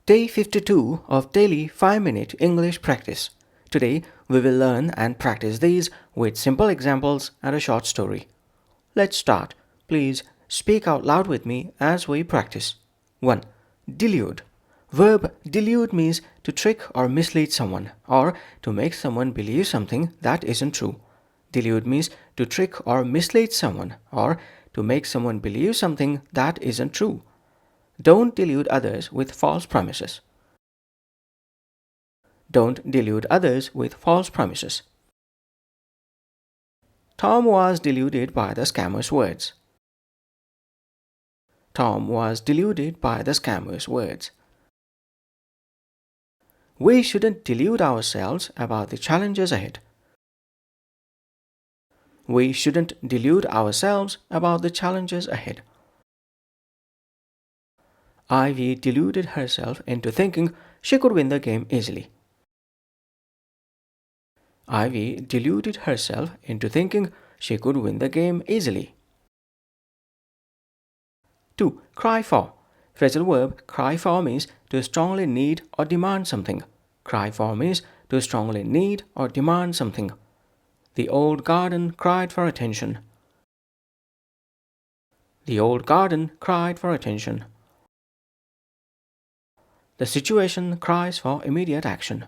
Day 52 of Daily 5-Minute English Practice. Today, we will learn and practice these with simple examples and a short story. Let's start. Please speak out loud with me as we practice. 1. Delude. Verb delude means to trick or mislead someone, or to make someone believe something that isn't true. Delude means to trick or mislead someone, or to make someone believe something that isn't true. Don't delude others with false promises. Don't delude others with false promises. Tom was deluded by the scammer's words. Tom was deluded by the scammer's words. We shouldn't delude ourselves about the challenges ahead. We shouldn't delude ourselves about the challenges ahead. Ivy deluded herself into thinking she could win the game easily. Ivy deluded herself into thinking she could win the game easily. 2. Cry for. Phrasal verb cry for means to strongly need or demand something. Cry for means to strongly need or demand something. The old garden cried for attention. The old garden cried for attention. The situation cries for immediate action.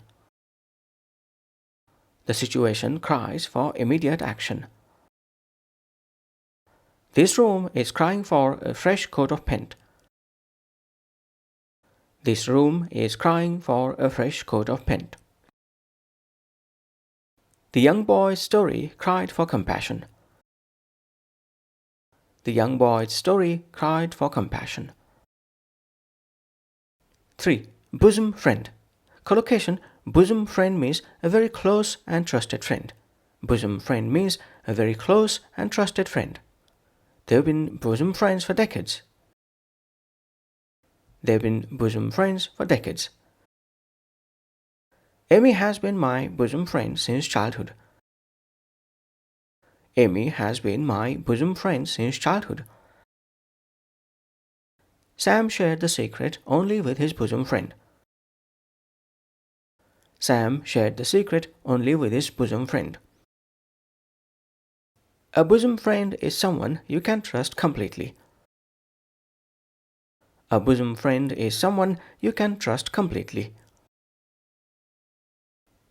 The situation cries for immediate action. This room is crying for a fresh coat of paint. This room is crying for a fresh coat of paint. The young boy's story cried for compassion. The young boy's story cried for compassion. 3. Bosom friend. Collocation. Bosom friend means a very close and trusted friend. Bosom friend means a very close and trusted friend. They've been bosom friends for decades. They've been bosom friends for decades. Amy has been my bosom friend since childhood. Amy has been my bosom friend since childhood. Sam shared the secret only with his bosom friend. Sam shared the secret only with his bosom friend. A bosom friend is someone you can trust completely. A bosom friend is someone you can trust completely.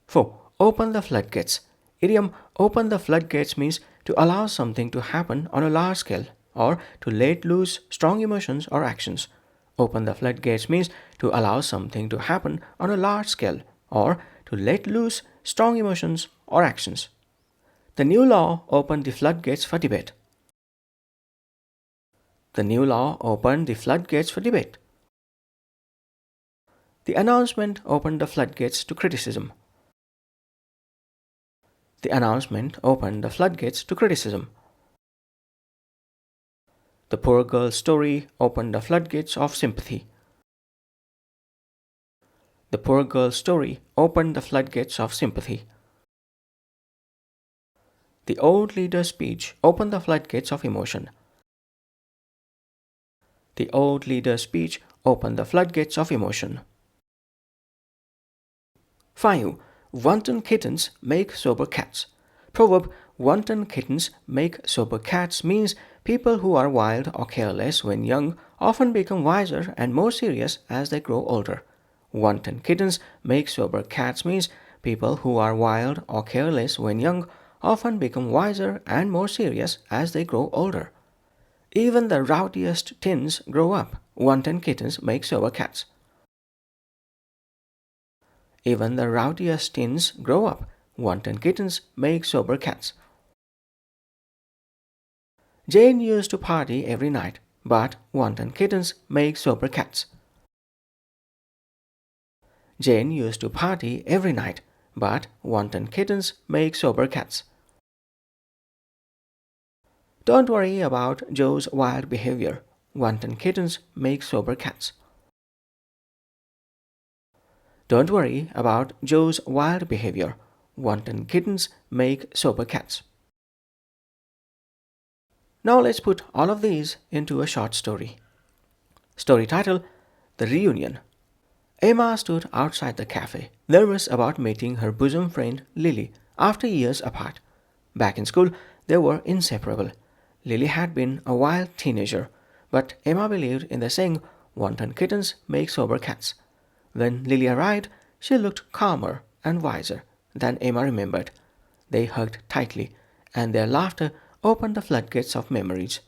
4. Open the floodgates. Idiom open the floodgates means to allow something to happen on a large scale or to let loose strong emotions or actions. Open the floodgates means to allow something to happen on a large scale or to let loose strong emotions or actions. The new law opened the floodgates for debate. The new law opened the floodgates for debate. The announcement opened the floodgates to criticism. The announcement opened the floodgates to criticism. The poor girl's story opened the floodgates of sympathy. The poor girl's story opened the floodgates of sympathy. The old leader's speech opened the floodgates of emotion. The old leader's speech opened the floodgates of emotion. 5. Wanton kittens make sober cats. Proverb wanton kittens make sober cats means people who are wild or careless when young often become wiser and more serious as they grow older. Wanton kittens make sober cats means people who are wild or careless when young often become wiser and more serious as they grow older. Even the rowdiest teens grow up. Wanton kittens make sober cats. Even the rowdiest teens grow up. Wanton kittens make sober cats. Jane used to party every night, but wanton kittens make sober cats. Jane used to party every night, but wanton kittens make sober cats. Don't worry about Joe's wild behavior. Wanton kittens make sober cats. Don't worry about Joe's wild behavior. Wanton kittens make sober cats. Now let's put all of these into a short story. Story title: The Reunion. Emma stood outside the cafe, nervous about meeting her bosom friend Lily after years apart. Back in school, they were inseparable. Lily had been a wild teenager, but Emma believed in the saying, Wanton kittens make sober cats. When Lily arrived, she looked calmer and wiser than Emma remembered. They hugged tightly, and their laughter opened the floodgates of memories.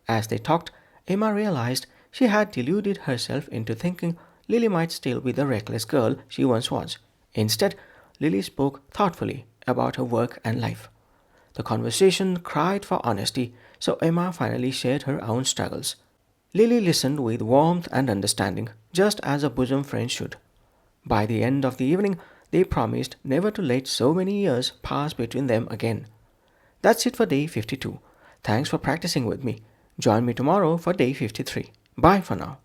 As they talked, Emma realized she had deluded herself into thinking Lily might still be the reckless girl she once was. Instead, Lily spoke thoughtfully about her work and life. The conversation cried for honesty, so Emma finally shared her own struggles. Lily listened with warmth and understanding, just as a bosom friend should. By the end of the evening, they promised never to let so many years pass between them again. That's it for day 52. Thanks for practicing with me. Join me tomorrow for day 53. Bye for now.